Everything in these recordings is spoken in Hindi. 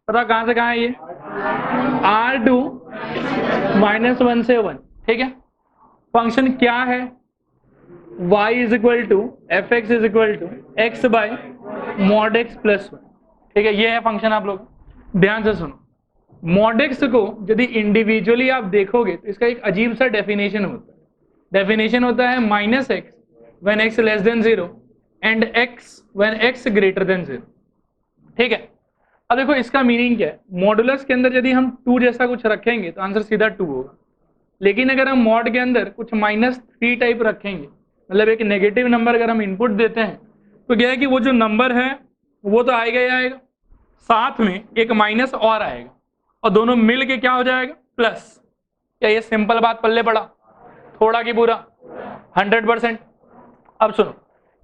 पता कहां से कहां है ये, R2 -1 से 1, ठीक है। फंक्शन क्या है, y is equal to f x is equal to x by mod x plus 1, ठीक है। ये है फंक्शन। आप लोग ध्यान से सुनो, मॉड एक्स को यदि इंडिविजुअली आप देखोगे तो इसका एक अजीब सा डेफिनेशन होता है। डेफिनेशन होता है -x when x less than 0 and x when x greater than 0, ठीक है। अब देखो इसका मीनिंग क्या है, मॉडुलस के अंदर यदि हम 2 जैसा कुछ रखेंगे तो आंसर सीधा 2 होगा, लेकिन अगर हम मॉड के अंदर कुछ -3 टाइप रखेंगे, मतलब एक नेगेटिव नंबर अगर हम इनपुट देते हैं, तो क्या है कि वो जो नंबर है वो तो आएगा ही आएगा, साथ में एक माइनस और आएगा, और दोनों मिल के क्या हो जाएगा, प्लस। क्या ये सिंपल बात पल्ले पड़ा, थोड़ा की पूरा 100%। अब सुनो,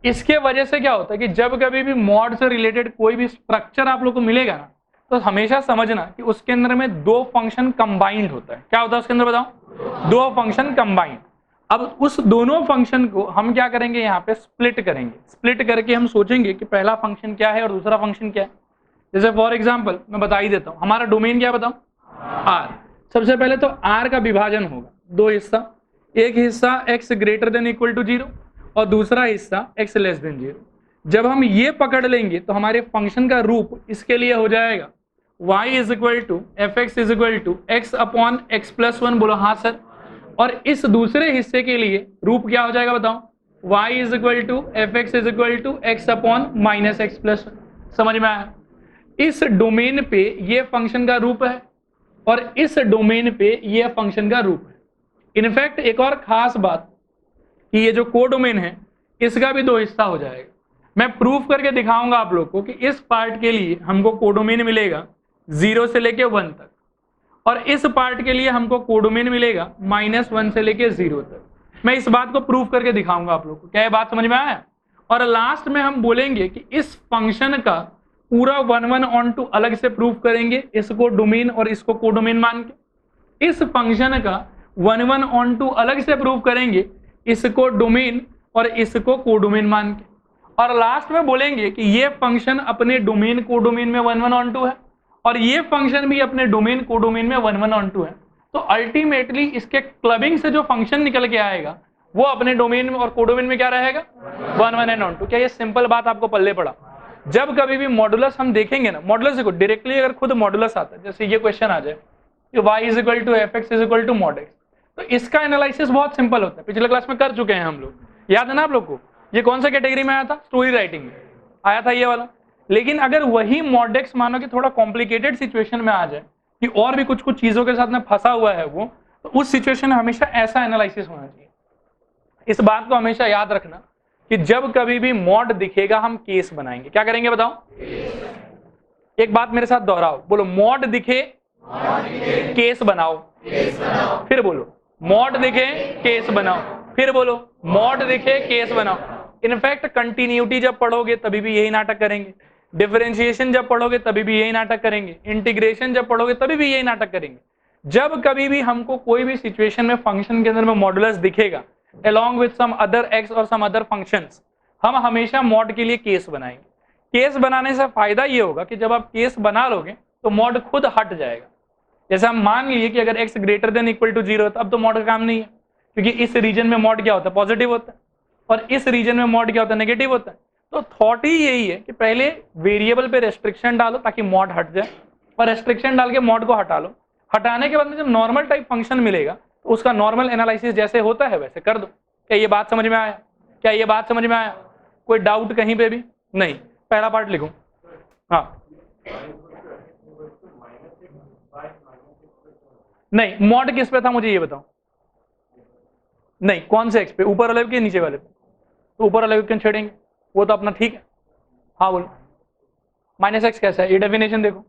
इसके वजह से क्या होता है कि जब कभी भी मॉड से रिलेटेड कोई भी स्ट्रक्चर आप लोग को मिलेगा ना, तो हमेशा समझना कि उसके अंदर में 2 फंक्शन कंबाइंड होता है। क्या होता है उसके अंदर, बताओ, 2 फंक्शन कंबाइंड। अब उस दोनों फंक्शन को हम क्या करेंगे, यहाँ पे स्प्लिट करेंगे। स्प्लिट करके हम सोचेंगे कि पहला फंक्शन क्या है और दूसरा फंक्शन क्या है। जैसे फॉर एग्जाम्पल मैं बता ही देता हूँ, हमारा डोमेन क्या है बताओ, आर। सबसे पहले तो आर का विभाजन होगा 2 हिस्सा, एक हिस्सा x greater than equal to 0 और दूसरा हिस्सा x लेस देन 0। जब हम ये पकड़ लेंगे तो हमारे फंक्शन का रूप इसके लिए हो जाएगा y is equal to f x is equal to x upon x plus 1। बोलो हाँ सर। और इस दूसरे हिस्से के लिए रूप क्या हो जाएगा बताओ, y is equal to f x is equal to x upon minus x plus 1। समझ में आया। इस डोमेन पे ये फंक्शन का रूप है और इस डोमेन पे ये फंक्शन का रूप है। इनफैक्ट एक और खास बात कि ये जो कोडोमेन है इसका भी 2 हिस्सा हो जाएगा। मैं प्रूफ करके दिखाऊंगा आप लोग को कि इस पार्ट के लिए हमको कोडोमेन मिलेगा 0 से लेके 1 तक, और इस पार्ट के लिए हमको कोडोमेन मिलेगा -1 से लेके 0 तक। मैं इस बात को प्रूफ करके दिखाऊंगा आप लोग को। क्या ये बात समझ में आया। और लास्ट में हम बोलेंगे कि इस फंक्शन का पूरा 1 on 2 अलग से प्रूफ करेंगे, इसको डोमेन और इसको कोडोमेन मान के। इस फंक्शन का 1 on 2 अलग से प्रूफ करेंगे, इसको डोमेन और इसको कोडोमेन मान के। और लास्ट में बोलेंगे कि ये फंक्शन अपने डोमेन कोडोमेन में 1 on 2 है और ये फंक्शन भी अपने डोमेन कोडोमेन में 1 on 2 है। तो अल्टीमेटली इसके क्लबिंग से जो फंक्शन निकल के आएगा वो अपने डोमेन में और कोडोमेन में क्या रहेगा, 1 on 2। क्या ये सिंपल बात आपको पल्ले पड़ा। जब कभी भी मॉडुलस हम देखेंगे ना, मॉडुलस देखो डायरेक्टली अगर खुद मॉडुलस आता है, जैसे ये क्वेश्चन आ जाए कि y is equal to f x is equal to mod x, तो इसका एनालिसिस बहुत सिंपल होता है। पिछले क्लास में कर चुके हैं हम लोग, याद है ना आप लोग को। ये कौन सा कैटेगरी में आया था, स्टोरी राइटिंग में आया था ये वाला। लेकिन अगर वही मॉड एक्स मानो कि थोड़ा कॉम्प्लिकेटेड सिचुएशन में आ जाए कि और भी कुछ कुछ चीजों के साथ में फंसा हुआ है वो, तो उस सिचुएशन में हमेशा ऐसा एनालिसिस होना चाहिए। इस बात को हमेशा याद रखना कि जब कभी भी मॉड दिखेगा हम केस बनाएंगे। क्या करेंगे बताओ, एक बात मेरे साथ दोहराओ, बोलो मॉड दिखे केस बनाओ। फिर बोलो मॉड दिखे केस बनाओ। फिर बोलो मॉड दिखे केस बनाओ। इनफैक्ट कंटिन्यूटी जब पढ़ोगे तभी भी यही नाटक करेंगे, डिफरेंशिएशन जब पढ़ोगे तभी भी यही नाटक करेंगे, इंटीग्रेशन जब पढ़ोगे तभी भी यही नाटक करेंगे। जब कभी भी हमको कोई भी सिचुएशन में फंक्शन के अंदर में मॉडुलस दिखेगा along with some other x और some other functions, हम हमेशा मॉड के लिए केस बनाएंगे। केस बनाने से फायदा ये होगा कि जब आप केस बना लोगे तो मॉड खुद हट जाएगा। जैसे हम मान लिए कि अगर x greater than equal to 0 अब तो मॉड का काम नहीं है, क्योंकि इस रीजन में मॉड क्या होता है, पॉजिटिव होता है, और इस रीजन में मॉड क्या होता है, नेगेटिव होता है। तो थॉट ही यही है कि पहले वेरिएबल पे रेस्ट्रिक्शन डालो ताकि मॉड हट जाए, और रेस्ट्रिक्शन डाल के मॉड को हटा लो। हटाने के बाद में जब नॉर्मल टाइप फंक्शन मिलेगा तो उसका नॉर्मल एनालिसिस जैसे होता है वैसे कर दो। क्या ये बात समझ में आया, क्या ये बात समझ में आया, कोई डाउट कहीं पे भी नहीं। पहला पार्ट लिखो। हाँ नहीं, मॉड किस पे था मुझे ये बताओ। नहीं, कौन से एक्स पे, ऊपर वाले के नीचे वाले पे। तो ऊपर वाले क्यों छेड़ेंगे, वो तो अपना ठीक है। हाँ बोलो -x कैसा है, ये डेफिनेशन देखो।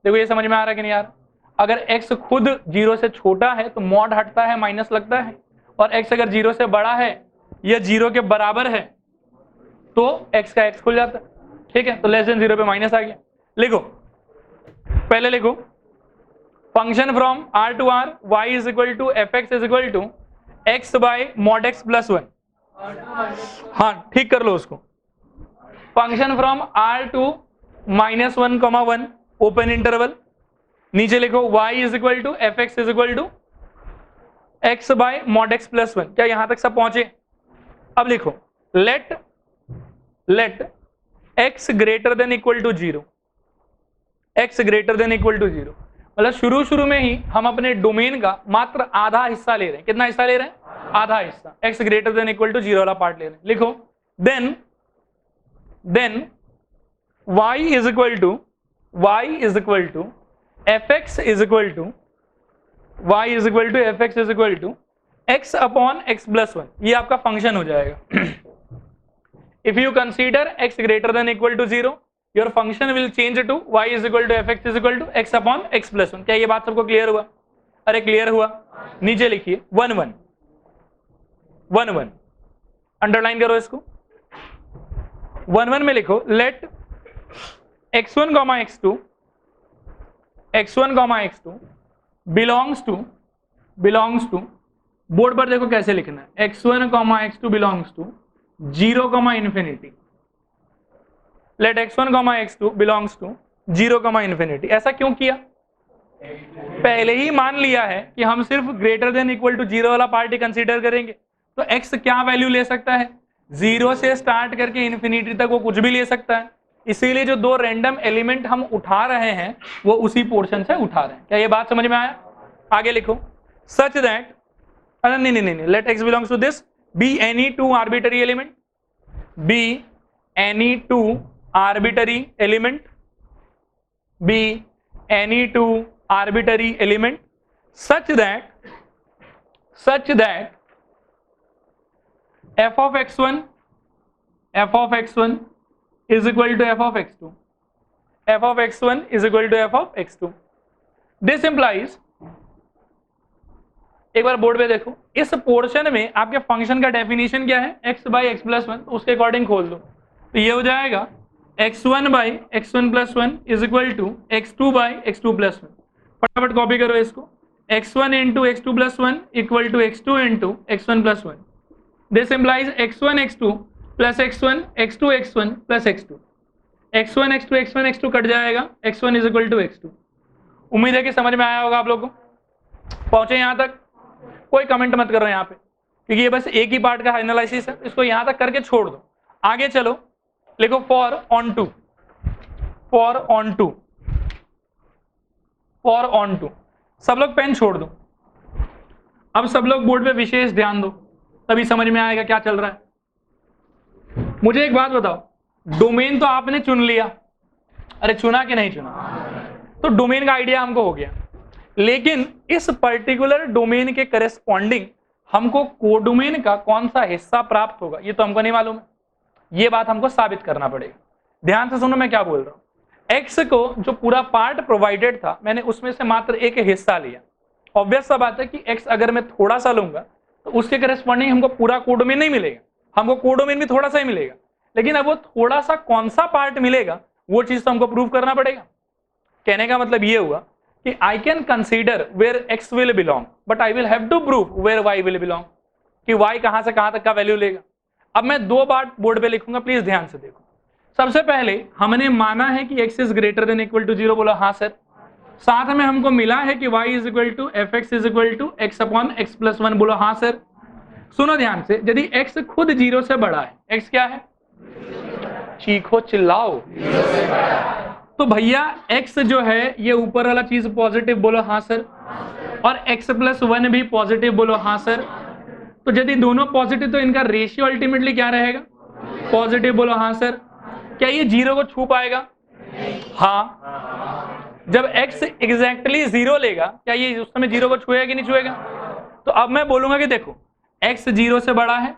देखो ये समझ में आ रहा है कि नहीं यार। अगर x खुद 0 से छोटा है तो मॉड हटता है, माइनस लगता है, और x अगर 0 से बड़ा है या 0 के बराबर है तो x का x खुल जाता है। ठीक है, तो लेस देन 0 पे माइनस आ गया। लिखो, पहले लिखो function from r to r y is equal to f x is equal to x by mod x plus 1। हाँ ठीक कर लो उसको। Function from r to -1, 1 open interval, नीचे लिखो y is equal to f x is equal to x by mod x plus 1। क्या यहां तक सब पहुंचे? अब लिखो let x greater than equal to 0, x greater than equal to 0, मतलब शुरू में ही हम अपने डोमेन का मात्र आधा हिस्सा ले रहे हैं। कितना हिस्सा ले रहे हैं? आधा हिस्सा। x greater than equal to 0 वाला पार्ट ले रहे हैं। लिखो then y is equal to f x is equal to x upon x plus 1। ये आपका फंक्शन हो जाएगा। If you consider x greater than equal to 0, your function will change to y is equal to f x is equal to x upon x plus 1। क्या ये बात सबको क्लियर हुआ? अरे क्लियर हुआ। नीचे लिखिए 1 1 अंडरलाइन करो इसको। 1 1 में लिखो let x1 x2 belongs to board पर देखो कैसे लिखना है, x1 x2 belongs to 0 infinity. Let x1 x2 belongs to 0 infinity. ऐसा क्यों किया? पहले ही मान लिया है कि हम सिर्फ ग्रेटर देन इक्वल टू 0 वाला पार्ट ही कंसीडर करेंगे, तो x क्या वैल्यू ले सकता है? 0 से स्टार्ट करके इंफिनिटी तक वो कुछ भी ले सकता है। इसीलिए जो दो रैंडम एलिमेंट हम उठा रहे हैं वो उसी पोर्शन से उठा रहे हैं। क्या ये बात समझ में आया? आगे लिखो सच दैट, नहीं, let x belongs to this be any two arbitrary element such that f of x1 is equal to f of x2, f of x1 is equal to f of x2। This implies, एक बार बोर्ड पे देखो, इस पोर्शन में आपके फंक्शन का डेफिनेशन क्या है? x बाई एक्स प्लस 1, उसके अकॉर्डिंग खोल दो तो ये हो जाएगा x1 by x1 plus 1 is equal to x2 by x2 plus 1। फटाफट कॉपी करो इसको, x1 into x2 plus 1 equal to x2 into x1 plus 1। This implies x1 x2 plus x1 x2 x1 plus x2, x1 x2 x1 x2 cut जाएगा, x1 is equal to x2। उम्मीद है कि समझ में आया होगा आप लोगों को। पहुंचे यहां तक? कोई कमेंट मत करो यहाँ पे, क्योंकि ये बस एक ही पार्ट का एनालिसिस है, इसको यहां तक करके छोड़ दो। आगे चलो, लिखो फॉर ऑन टू। सब लोग पेन छोड़ दो। अब सब लोग बोर्ड पे विशेष ध्यान दो, तभी समझ में आएगा क्या चल रहा है। मुझे एक बात बताओ, डोमेन तो आपने चुन लिया, अरे चुना कि नहीं चुना? तो डोमेन का आइडिया हमको हो गया, लेकिन इस पर्टिकुलर डोमेन के करेस्पॉन्डिंग हमको कोडोमेन का कौन सा हिस्सा प्राप्त होगा ये तो हमको नहीं मालूम है। ये बात हमको साबित करना पड़ेगा। ध्यान से सुनो मैं क्या बोल रहा हूं। एक्स को जो पूरा पार्ट प्रोवाइडेड था, मैंने उसमें से मात्र एक हिस्सा लिया। ऑब्वियस सा बात है कि एक्स अगर मैं थोड़ा सा लूंगा तो उसके करेस्पॉन्डिंग हमको पूरा कोडोमेन नहीं मिलेगा, हमको कोडोमेन भी थोड़ा सा ही मिलेगा, लेकिन अब वो थोड़ा सा कौन सा पार्ट मिलेगा वो चीज तो हमको प्रूव करना पड़ेगा। कहने का मतलब ये हुआ कि I can consider where x will belong, but I will have to prove where y will belong, कि वाई कहां से कहां तक का वैल्यू लेगा। अब मैं दो बात बोर्ड पे लिखूंगा, प्लीज ध्यान से देखो। सबसे पहले हमने माना है कि x is greater than equal to 0, बोला हाँ सर। साथ में हमको मिला है कि y is equal to f x is equal to x upon x plus 1, बोलो हाँ सर। सुनो ध्यान से, यदि x खुद 0 से बड़ा है, x क्या है? चीखो चिल्लाओ। तो भैया x जो है ये ऊपर वाला चीज पॉजिटिव, बोलो हाँ सर, और x प्लस 1 भी पॉजिटिव, बोलो हाँ सर। तो यदि दोनों पॉजिटिव तो इनका रेशियो अल्टीमेटली क्या रहेगा? पॉजिटिव, बोलो हाँ सर। क्या ये 0 को छू पाएगा? हाँ। जब x एग्जैक्टली 0 लेगा, क्या ये उस समय 0 को छुएगा कि नहीं छुएगा? तो अब मैं बोलूंगा कि देखो x 0 से बड़ा है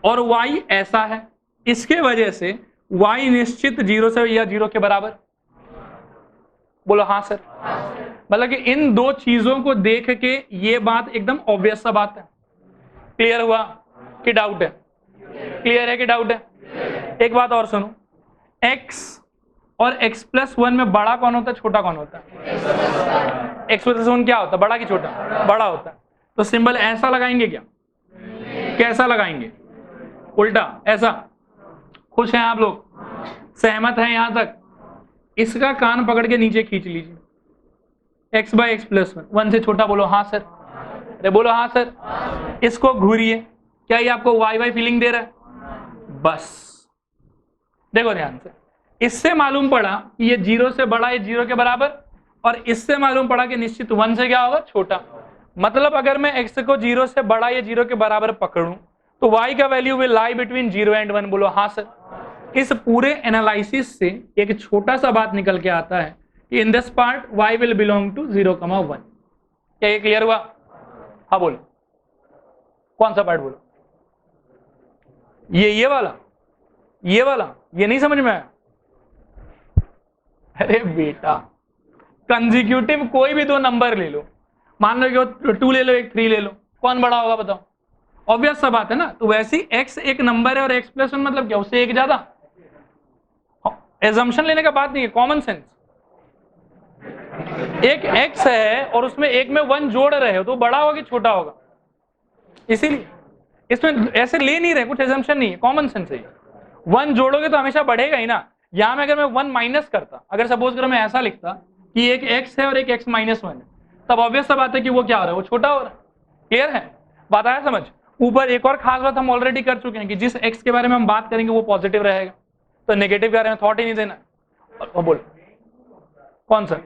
और y ऐसा है, इसके वजह से y निश्चित 0 से या 0 के बराबर, बोलो हाँ सर। मतलब कि इन दो चीजों को देख के ये बात एकदम ऑब्वियस सा बात है। क्लियर हुआ कि डाउट है? क्लियर है कि डाउट है? एक बात और सुनो, x और x प्लस 1 में बड़ा कौन होता है, छोटा कौन होता है? x प्लस 1 क्या होता है, बड़ा कि छोटा? बड़ा होता है। तो सिंबल ऐसा लगाएंगे क्या? कैसा लगाएंगे? उल्टा, ऐसा। खुश हैं आप लोग? सहमत हैं यहां तक? इसका कान पकड़ के नीचे खींच लीजिए, x बाई एक्स प्लस 1 से छोटा बोलो हाँ सर, अरे बोलो हाँ सर। इसको घूरिए, क्या ये आपको वाई वाई फीलिंग दे रहा है? बस देखो ध्यान से, इससे मालूम पड़ा कि ये 0 से बड़ा, ये 0 के बराबर, और इससे मालूम पड़ा कि निश्चित 1 से क्या होगा, छोटा। मतलब अगर मैं x को 0 से बड़ा या 0 के बराबर पकड़ूं तो y का value will lie between 0 and 1, बोलो हाँ सर। इस पूरे एनालिसिस से एक छोटा सा बात निकल के आता है कि in this part y will belong to 0,1। क्या ये क्लियर हुआ? हाँ बोलो, कौन सा पार्ट बोलो? ये वाला, ये वाला, ये नहीं समझ में आया? अरे बेटा, कंसेक्यूटिव कोई भी दो नंबर ले लो, मान लो कि 2 ले लो, एक 3 ले लो, कौन बड़ा होगा बताओ? ऑब्वियस सा बात है ना। तो वैसे ही x एक नंबर है और x प्लस 1 मतलब क्या, उससे एक ज्यादा। एजम्पशन लेने का बात नहीं है, कॉमन सेंस। एक x है और उसमें एक में 1 जोड़ रहे हो तो बड़ा होगा कि छोटा होगा? इसीलिए इसमें ऐसे ले नहीं रहे, कुछ एजम्पशन नहीं है, कॉमन सेंस है। 1 जोड़ोगे तो हमेशा बढ़ेगा ही ना। यहां में अगर मैं 1 माइनस करता, अगर सपोज करो मैं ऐसा लिखता कि एक x है और एक x माइनस 1 है, तब ऑब्वियस सा बात है कि वो क्या हो रहा है, वो छोटा हो रहा है। क्लियर है? बात आया समझ? ऊपर एक और खास बात हम ऑलरेडी कर चुके हैं कि जिस x के बारे में हम बात करेंगे वो पॉजिटिव रहेगा, तो नेगेटिव के बारे में थॉट ही नहीं देना। और बोल कौन सा?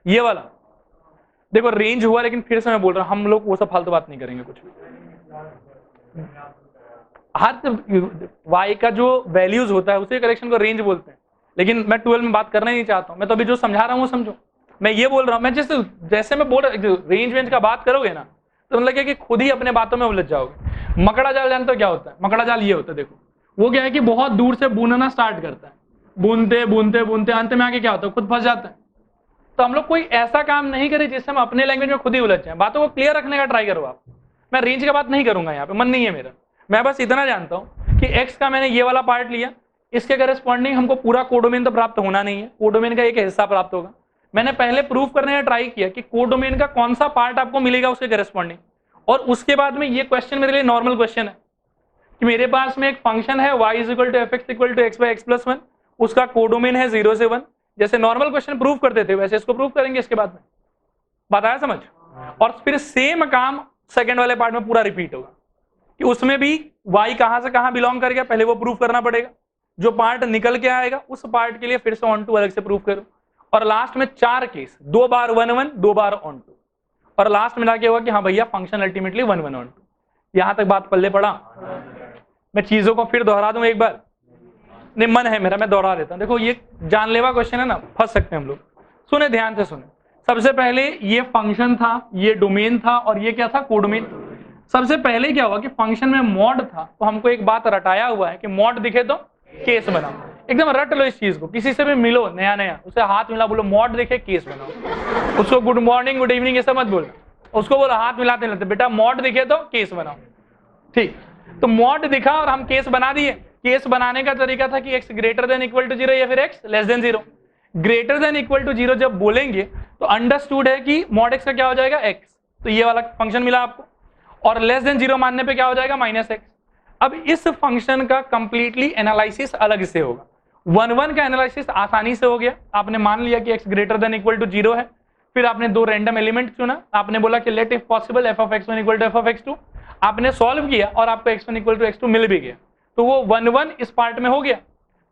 ये वाला। देखो रेंज हुआ, लेकिन फिर से मैं बोल रहा हूं हम लोग वो सब फालतू बात नहीं करेंगे कुछ। हर y का जो वैल्यूज होता है उसे करेक्शन को रेंज बोलते हैं, लेकिन मैं 12 में बात करना ही नहीं चाहता हूं। मैं तो अभी जो समझा रहा हूं वो समझो। मैं ये बोल रहा हूं, मैं जैसे मैं बोल रहा रेंज वेंज का बात करोगे ना तो मतलब कि खुद ही अपने बातों में उलझ जाओगे। मकड़ा जाल जानते हो क्या होता है? मकड़ा जाल ये होता है, देखो वो क्या है कि बहुत दूर से बूनना स्टार्ट करता है, बूनते बूनते बूनते अंत में आके क्या होता है, खुद फंस जाता है। तो हम लोग कोई ऐसा काम नहीं करें जिससे हम अपने लैंग्वेज में खुद ही उलझ जाए। बातों को क्लियर रखने का ट्राई करो आप। मैं रेंज की बात नहीं करूंगा यहाँ पे, मन नहीं है मेरा। मैं बस इतना जानता हूँ कि x का मैंने ये वाला पार्ट लिया, इसके करेस्पॉन्डिंग हमको पूरा कोडोमेन तो प्राप्त होना नहीं है, कोडोमेन का एक हिस्सा प्राप्त होगा। मैंने पहले प्रूव करने का ट्राई किया कि कोडोमेन का कौन सा पार्ट आपको मिलेगा उसके करेस्पॉन्डिंग, और उसके बाद में ये क्वेश्चन मेरे लिए नॉर्मल क्वेश्चन है कि मेरे पास में एक फंक्शन है y equal to f x equal to x by x plus 1, उसका कोडोमेन है 0 से 1। जैसे नॉर्मल क्वेश्चन प्रूव करते थे वैसे इसको प्रूव करेंगे इसके बाद में। बात आया समझ? और फिर सेम काम सेकंड वाले पार्ट में पूरा रिपीट होगा कि उसमें भी y कहां से कहां बिलोंग कर गया पहले वो प्रूव करना पड़ेगा। जो पार्ट निकल के आएगा उस पार्ट के लिए फिर से ऑन टू अलग से प्रूव करो, और लास्ट में 4 केस, 2 बार 1 1, 2 बार ऑन टू, और लास्ट में जाके होगा कि हाँ भैया फंक्शन अल्टीमेटली 1 1 ऑन टू। यहां तक बात पल्ले पड़ा? मैं चीजों को फिर दोहरा दूं एक बार, नहीं मन है मेरा, मैं दोहरा देता हूं। देखो ये जानलेवा क्वेश्चन है ना, फंस सकते हैं हम लोग। सुने ध्यान से सुने। सबसे पहले ये फंक्शन था, ये डोमेन था, और ये क्या था, कोडोमेन। सबसे पहले क्या हुआ कि फंक्शन में मॉड था, तो हमको एक बात रटाया हुआ है कि मॉड दिखे तो केस बनाओ। एकदम रट लो इस चीज को, किसी से भी मिलो नया नया, उसे हाथ मिला बोलो मॉड दिखे केस बनाओ। उसको गुड मॉर्निंग गुड इवनिंग ये सब मत बोलना, उसको बोलो हाथ मिलाते मिलाते बेटा मॉड दिखे तो केस बनाओ। ठीक, तो मॉड दिखा और हम केस बना दिए। केस बनाने का तरीका था कि x greater than equal to 0 या फिर x less than 0। Greater than equal to 0 जब बोलेंगे तो अंडरस्टूड है कि मॉड x का क्या हो जाएगा, x, तो ये वाला फंक्शन मिला आपको। और लेस देन 0 मानने पे क्या हो जाएगा, -x। अब इस फंक्शन का कंप्लीटली एनालिसिस अलग से होगा। 1 1 का एनालिसिस आसानी से हो गया। आपने मान लिया कि x greater than equal to 0 है, फिर आपने 2 रैंडम एलिमेंट चुना, आपने बोला कि let if possible f of x1 equal to f of x2, आपने सॉल्व किया और आपको x1 इक्वल टू x2 मिल भी गया, तो वो 1 1 इस पार्ट में हो गया।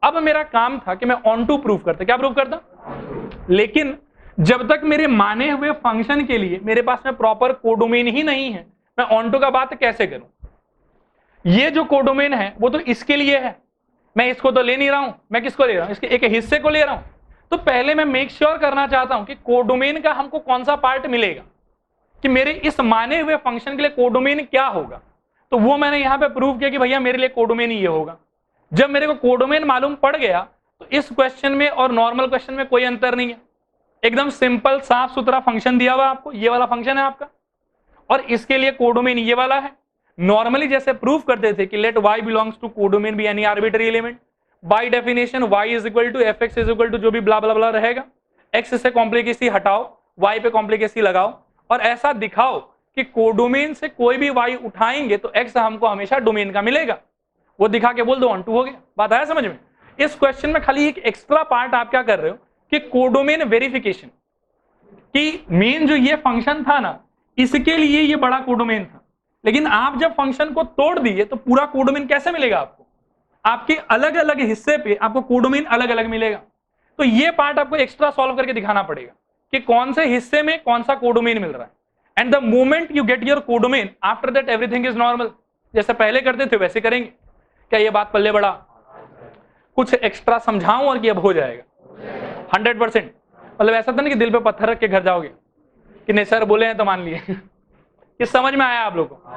अब मेरा काम था कि मैं ऑन टू प्रूफ करता। क्या प्रूफ करता? लेकिन जब तक मेरे माने हुए फंक्शन के लिए मेरे पास में प्रॉपर कोडोमेन ही नहीं है, मैं ऑन टू का बात कैसे करूं? ये जो कोडोमेन है वो तो इसके लिए है, मैं इसको तो ले नहीं रहा हूं, मैं किसको ले रहा हूं, इसके एक हिस्से को ले रहा हूं। तो पहले मैं मेक श्योर करना चाहता हूं कि कोडोमेन का हमको कौन सा पार्ट मिलेगा, कि मेरे इस माने हुए फंक्शन के लिए कोडोमेन क्या होगा। तो वो मैंने यहां पे प्रूव किया कि भैया मेरे लिए कोडोमेन ये होगा। जब मेरे को कोडोमेन मालूम पड़ गया तो इस क्वेश्चन में और नॉर्मल क्वेश्चन में कोई अंतर नहीं है, एकदम सिंपल साफ सुथरा फंक्शन दिया हुआ आपको, ये वाला फंक्शन है आपका, और इसके लिए कोडोमेन ये वाला है। नॉर्मली जैसे प्रूफ करते थे कि let y belongs to codomain be any arbitrary element, by definition y is equal to f x is equal to जो भी ब्ला ब्ला ब्ला रहेगा, x से कॉम्प्लिकेसी हटाओ, y पे कॉम्प्लिकेसी लगाओ, और ऐसा दिखाओ कि कोडोमेन से कोई भी y उठाएंगे तो x हमको हमेशा डोमेन का मिलेगा। वो दिखा के बोल दो ऑन टू हो गया। बात आया समझ में? इस क्वेश्चन में खाली एक एक्स्ट्रा पार्ट आप क्या कर रहे हो कि कोडोमेन वेरिफिकेशन कि मेन जो ये फंक्शन था ना, इसके लिए ये बड़ा कोडोमेन था, लेकिन आप जब फंक्शन को तोड़ दिए तो पूरा कोडोमेन कैसे मिलेगा आपको? आपके अलग अलग हिस्से पे आपको कोडोमेन अलग अलग मिलेगा। तो ये पार्ट आपको एक्स्ट्रा सॉल्व करके दिखाना पड़ेगा कि कौन से हिस्से में कौन सा कोडोमेन मिल रहा है। And the moment you get your codomain, after that everything is normal. जैसे पहले करते थे वैसे करेंगे। क्या ये बात पल्ले बड़ा? कुछ एक्स्ट्रा समझाऊं और कि अब हो जाएगा 100%? मतलब ऐसा तो नहीं कि दिल पे पत्थर रख के घर जाओगे कि नहीं सर बोले हैं तो मान लिए। ये समझ में आया आप लोगों को?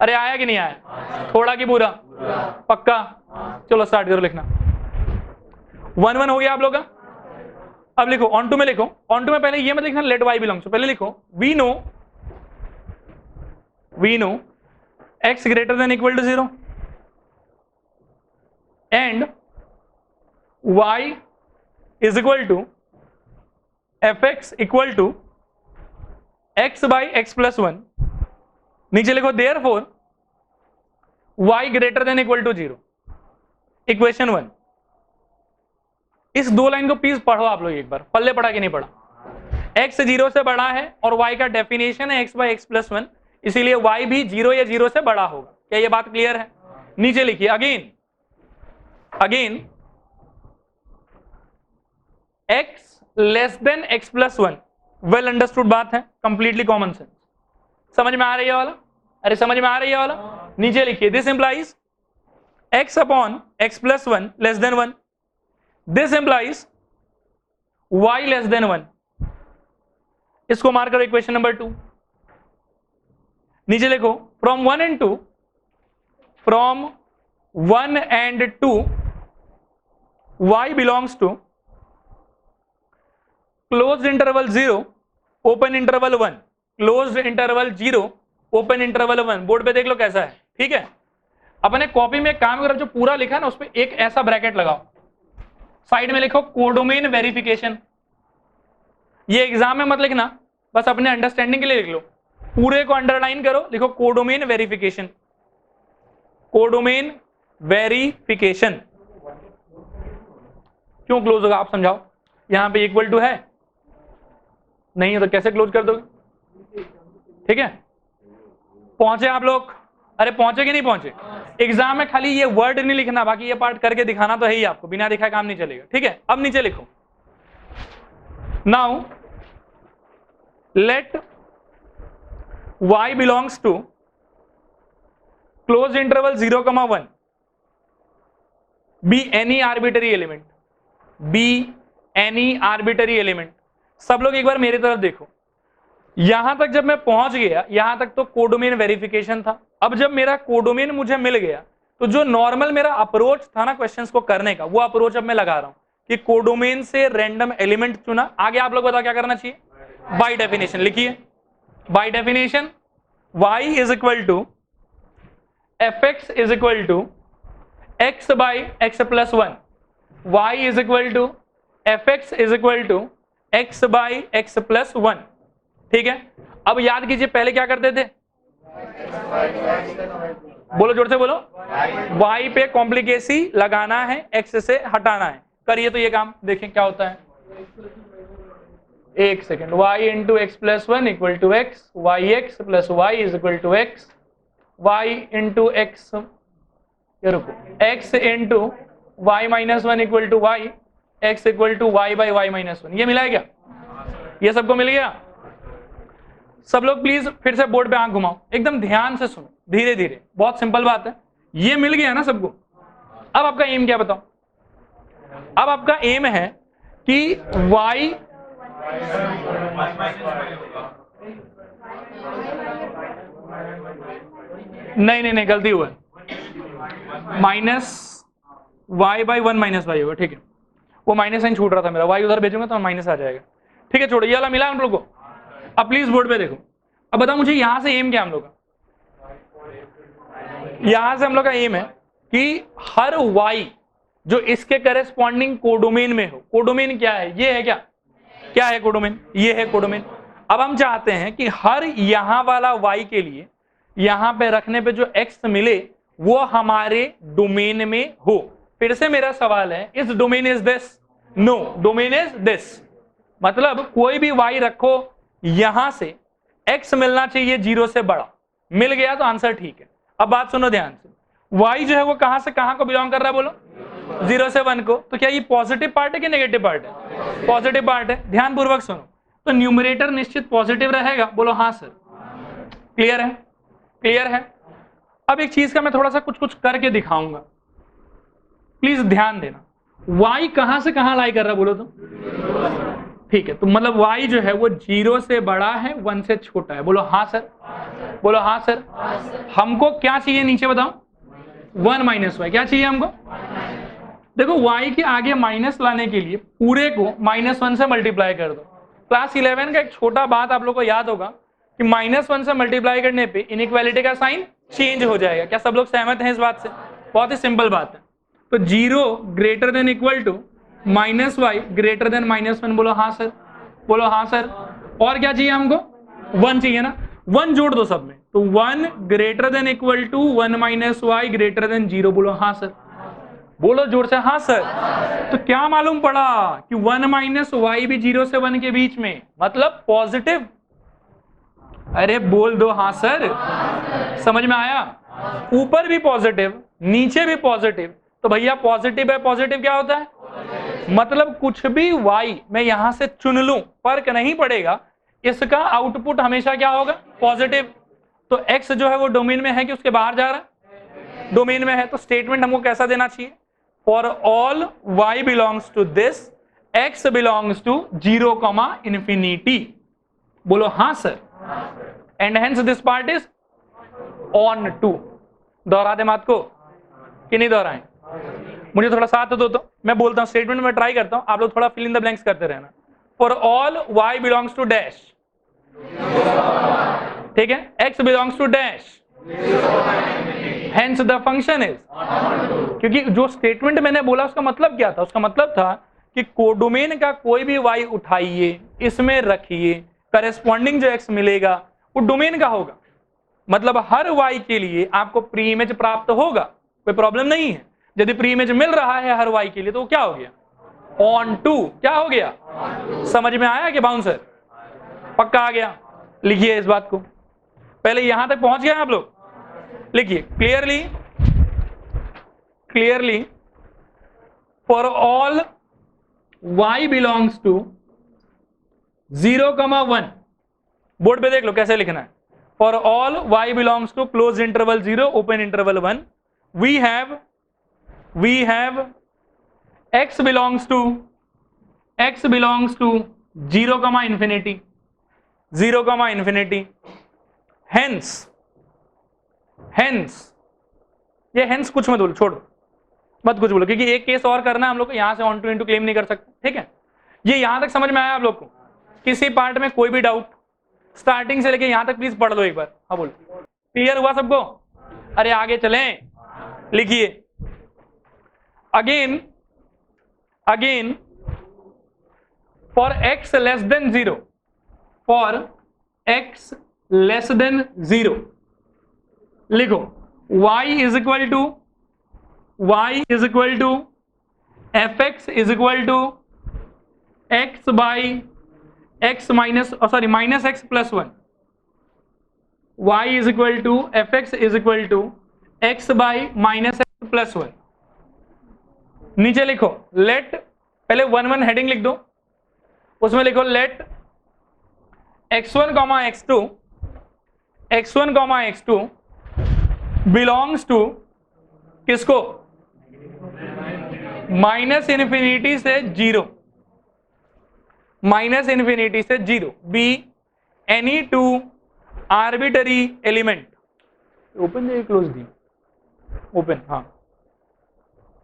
अरे आया कि नहीं आया? थोड़ा कि पूरा? पक्का? चलो स्टार्ट करो लिखना। 1 हो गया आप लोग का। अब लिखो ऑन टू में, लिखो ऑन टू में पहले ये मत लिखना लेट वाई बिलोंग्स टू, पहले लिखो we know x greater than equal to 0 and y is equal to fx equal to x by x plus 1। नीचे लिखो therefore y greater than equal to 0, equation 1। इस दो लाइन को प्लीज पढ़ो आप लोग एक बार, पल्ले पढ़ा कि नहीं पढ़ा? x 0 से बड़ा है और y का डेफिनेशन है x बाई x प्लस 1, इसीलिए y भी 0 या 0 से बड़ा होगा। क्या ये बात क्लियर है? नीचे लिखिए again x less then x plus 1, well understood बात है, कंप्लीटली कॉमन सेंस। समझ में आ रही है वाला? अरे समझ में आ रही है वाला? नीचे लिखिए this implies x upon x plus 1 less than 1, this implies y less than 1। इसको मार्क करो इक्वेशन नंबर 2। नीचे लिखो from 1 and 2 y belongs to closed interval 0 open interval 1, closed interval 0 open interval 1। Board पे देख लो कैसा है, ठीक है? अपने कॉपी में काम करो, जो पूरा लिखा है ना उस पर एक ऐसा ब्रैकेट लगाओ, साइड में लिखो कोडोमेन वेरिफिकेशन। ये एग्जाम में मत लिखना, बस अपने अंडरस्टैंडिंग के लिए लिख लो। पूरे को अंडरलाइन करो, लिखो कोडोमेन वेरिफिकेशन, कोडोमेन वेरिफिकेशन। क्यों क्लोज होगा आप समझाओ? यहां पे इक्वल टू है नहीं है तो कैसे क्लोज कर दोगे? ठीक है, पहुंचे आप लोग? अरे पहुंचे कि नहीं पहुंचे? एग्जाम में खाली ये वर्ड नहीं लिखना, बाकी ये पार्ट करके दिखाना तो है ही आपको, बिना दिखाए काम नहीं चलेगा। ठीक है, अब नीचे लिखो now let y belongs to close interval 0,1 be any arbitrary element, be any arbitrary element. सब लोग एक बार मेरी तरफ देखो, यहां तक जब मैं पहुंच गया, यहां तक तो कोडोमेन वेरिफिकेशन था। अब जब मेरा कोडोमेन मुझे मिल गया तो जो नॉर्मल मेरा अप्रोच था ना क्वेश्चंस को करने का, वो अप्रोच अब मैं लगा रहा हूं कि कोडोमेन से रैंडम एलिमेंट चुना। आगे आप लोग बताओ क्या करना चाहिए? बाय डेफिनेशन लिखिए, by definition y is equal to fx is equal to x by x plus 1, y is equal to fx is equal to x by x plus 1। ठीक है, अब याद कीजिए पहले क्या करते थे? बोलो जोर से बोलो, y पे कॉम्प्लिकेसी लगाना है, x से हटाना है। करिए तो ये काम, देखें क्या होता है। एक second, y into x plus 1 equal to x, y x plus y is equal to x, y into x, ये रुको, x into y minus 1 equal to y, x equal to y by y minus 1। ये मिला है क्या? ये सबको मिल गया? सब लोग प्लीज फिर से बोर्ड पे आंख घुमाओ, एकदम ध्यान से सुनो, धीरे धीरे, बहुत सिंपल बात है। ये मिल गया ना सबको? अब आपका एम क्या बताओ? अब आपका एम है कि y नहीं गलती हुआ, minus y by 1 minus y होगा। ठीक है, वो माइनस साइन छूट रहा था मेरा, y उधर भेजूंगा तो माइनस आ जाएगा। ठीक है, छोड़ो, ये वाला मिला हम लोग को। अब प्लीज बोर्ड पे देखो, अब बताओ मुझे यहां से एम क्या हम लोग का? यहां से हम लोग का एम है कि हर y जो इसके करेस्पॉन्डिंग कोडोमेन में हो। कोडोमेन क्या है? ये है क्या? क्या है कोडोमेन? ये है कोडोमेन। अब हम चाहते हैं कि हर यहां वाला y के लिए यहां पे रखने पे जो x मिले वो हमारे डोमेन में हो। फिर से मेरा सवाल है, इस domain is this? No, domain is this. मतलब कोई भी y रखो, यहां से x मिलना चाहिए 0 से बड़ा, मिल गया तो आंसर ठीक है। अब बात सुनो ध्यान से, y जो है वो कहां से कहां को बिलोंग कर रहा है बोलो, 0 से 1 को। तो क्या ये पॉजिटिव पार्ट है कि नेगेटिव पार्ट है? पॉजिटिव पार्ट है। ध्यान पूर्वक सुनो, तो न्यूमरेटर निश्चित पॉजिटिव रहेगा, बोलो हाँ सर। क्लियर है? क्लियर है? अब एक चीज का मैं थोड़ा सा कुछ कुछ करके दिखाऊंगा, प्लीज ध्यान देना। y कहां से कहां लाई कर रहा है बोलो तो? ठीक है, तो मतलब y जो है वो 0 से बड़ा है, 1 से छोटा है, बोलो हाँ सर। बोलो हाँ सर। हमको क्या चाहिए नीचे बताओ? 1 माइनस वाई। क्या चाहिए हमको? देखो y के आगे माइनस लाने के लिए पूरे को -1 से मल्टीप्लाई कर दो। क्लास 11 का एक छोटा बात आप लोग को याद होगा कि -1 से मल्टीप्लाई करने पे इनइक्वालिटी का साइन चेंज हो जाएगा। क्या सब लोग सहमत हैं इस बात से? बहुत ही सिंपल बात है। तो 0 greater than equal to -y greater than -1, बोलो हाँ सर। बोलो हाँ सर। और क्या चाहिए हमको? 1 चाहिए ना, 1 जोड़ दो सब में, तो 1 greater than equal to 1 -y greater than 0, बोलो हाँ सर। बोलो जोर से हाँ सर। तो क्या मालूम पड़ा कि 1 -y भी 0 से 1 के बीच में, मतलब पॉजिटिव। अरे बोल दो हाँ सर। समझ में आया? ऊपर भी पॉजिटिव, नीचे भी पॉजिटिव, तो भैया पॉजिटिव है, पॉजिटिव क्या होता है? मतलब कुछ भी y मैं यहां से चुन लूं, फर्क नहीं पड़ेगा, इसका आउटपुट हमेशा क्या होगा? पॉजिटिव। तो x जो है वो डोमेन में है कि उसके बाहर जा रहा है? डोमेन में है। तो स्टेटमेंट हमको कैसा देना चाहिए? For all y belongs to this, x belongs to 0, infinity. बोलो हाँ sir. And hence this part is onto. दोहरा दे बात को कि नहीं दोहराएं? मुझे थोड़ा साथ दो, तो मैं बोलता हूं स्टेटमेंट में ट्राई करता हूं, आप लोग थोड़ा फिल इन द ब्लैंक्स करते रहना। For all y belongs to dash, ठीक है, x belongs to dash, hence the function is. क्योंकि जो स्टेटमेंट मैंने बोला उसका मतलब क्या था? उसका मतलब था कि कोडोमेन का कोई भी y उठाइए, इसमें रखिए, करेस्पॉन्डिंग जो x मिलेगा वो डोमेन का होगा। मतलब हर y के लिए आपको प्री इमेज प्राप्त होगा, कोई प्रॉब्लम नहीं है। यदि प्री इमेज मिल रहा है हर y के लिए तो वो क्या हो गया? Onto. क्या हो गया? समझ में आया कि बाउंसर? पक्का आ गया? लिखिए इस बात को, पहले यहां तक पहुंच गए आप लोग? लिखिए clearly, clearly. For all y belongs to 0, 1, board पे देख लो कैसे लिखना है। For all y belongs to close interval 0, open interval 1, we have x belongs to 0, infinity, 0, infinity. Hence ये हेंस कुछ मत बोलो, छोड़ो, मत कुछ बोलो, क्योंकि एक केस और करना है हम लोग को, यहां से ऑन टू इनटू क्लेम नहीं कर सकते। ठीक है, ये यहां तक समझ में आया आप लोग को? किसी पार्ट में कोई भी डाउट? स्टार्टिंग से लेके यहां तक प्लीज पढ़ लो एक बार। हाँ बोलो, क्लियर हुआ सबको? अरे आगे चलें, लिखिए again for x less than 0, for x less than 0 लिखो y is equal to fx is equal to x by x minus x plus 1, y is equal to fx is equal to x by -x plus 1। नीचे लिखो लेट, पहले 1 हेडिंग लिख दो, उसमें लिखो let x1, x2 belongs to किसको? माइनस इन्फिनिटी से 0, be any two arbitrary element, open दी क्लोज दी, ओपन, हाँ,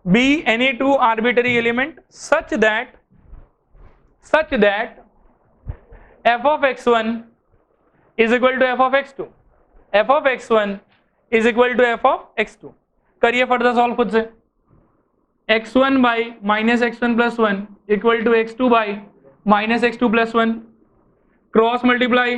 be any two arbitrary element such that f of x1 is equal to f of x2, f of x1 is equal to f of x2। करिए फर्दर सॉल्व खुद से। x1 by -x1 plus 1 equal to x2 by -x2 plus 1, cross multiply,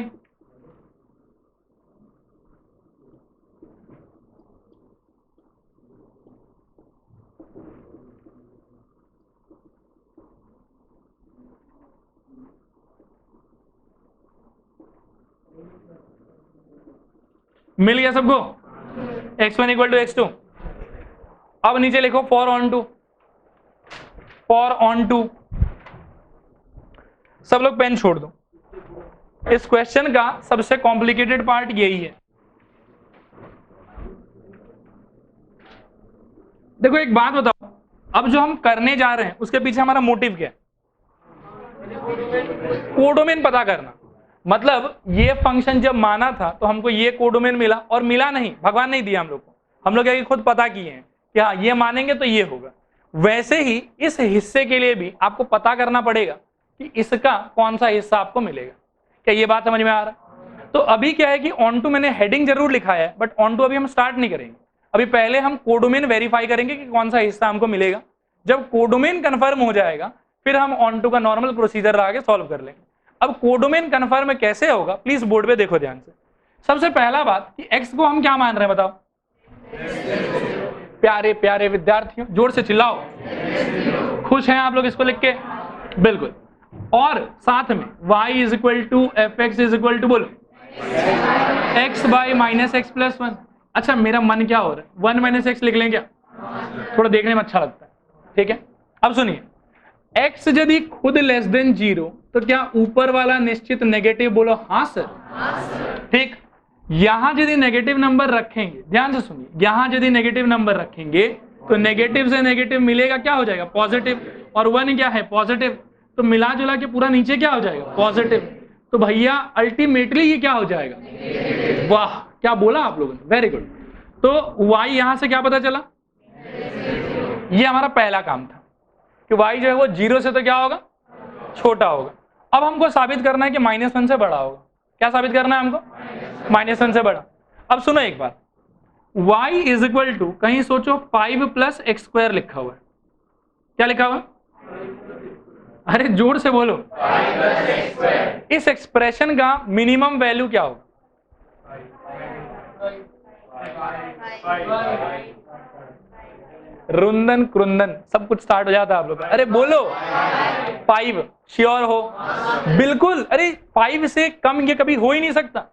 मिल गया सबको? x1 equal to x2। अब नीचे लिखो for onto, for onto. सब लोग पेन छोड़ दो। इस क्वेश्चन का सबसे कॉम्प्लिकेटेड पार्ट यही है। देखो एक बात बताओ, अब जो हम करने जा रहे हैं उसके पीछे हमारा मोटिव क्या है? कोडोमेन पता करना। मतलब ये फंक्शन जब माना था तो हमको ये कोडोमेन मिला, और मिला नहीं, भगवान नहीं दिया हम लोग को, हम लोग खुद पता किए हैं कि हाँ ये मानेंगे तो ये होगा। वैसे ही इस हिस्से के लिए भी आपको पता करना पड़ेगा कि इसका कौन सा हिस्सा आपको मिलेगा। क्या ये बात समझ में आ रहा है? तो अभी क्या है कि ऑन टू मैंने हेडिंग जरूर लिखा है, बट ऑन टू अभी हम स्टार्ट नहीं करेंगे। अभी पहले हम कोडोमेन वेरीफाई करेंगे कि कौन सा हिस्सा हमको मिलेगा। जब कोडोमेन कंफर्म हो जाएगा फिर हम ऑन टू का नॉर्मल प्रोसीजर आगे सॉल्व कर लेंगे। अब कोडोमेन कंफर्म कैसे होगा, प्लीज बोर्ड पे देखो ध्यान से। सबसे पहला बात कि x को हम क्या मान रहे हैं बताओ? प्यारे प्यारे विद्यार्थियों जोर से चिल्लाओ। खुश हैं आप लोग इसको लिख के? बिल्कुल। और साथ में y is equal to f x is equal to बोलो x by minus x plus 1। अच्छा मेरा मन क्या हो रहा है, 1 माइनस एक्स लिख लें क्या? थोड़ा देखने में अच्छा लगता है, ठीक है। अब सुनिए, x यदि खुद लेस देन 0 तो क्या ऊपर वाला निश्चित नेगेटिव? बोलो हाँ सर। ठीक, यहां यदि नेगेटिव नंबर रखेंगे, ध्यान से सुनिए, यहां यदि नेगेटिव नंबर रखेंगे तो नेगेटिव से नेगेटिव मिलेगा, क्या हो जाएगा? पॉजिटिव। और 1 क्या है? पॉजिटिव। तो मिला जुला के पूरा नीचे क्या हो जाएगा? पॉजिटिव। तो भैया अल्टीमेटली ये क्या हो जाएगा? वाह, क्या बोला आप लोगों ने, वेरी गुड। तो y यहां से क्या पता चला? ये हमारा पहला काम था कि y जो है वो 0 से तो क्या होगा? छोटा होगा। अब हमको साबित करना है कि -1 से बड़ा होगा। क्या साबित करना है हमको? -1 से बड़ा। अब सुनो एक बात, y इज इक्वल टू, कहीं सोचो 5 प्लस एक्स स्क्वायर लिखा हुआ है। क्या लिखा हुआ? अरे जोर से बोलो। इस एक्सप्रेशन का मिनिमम वैल्यू क्या होगा? रुंदन क्रुंदन सब कुछ स्टार्ट हो जाता है आप लोग का। अरे बोलो 5, श्योर हो? बिल्कुल। अरे 5 से कम ये कभी हो ही नहीं सकता।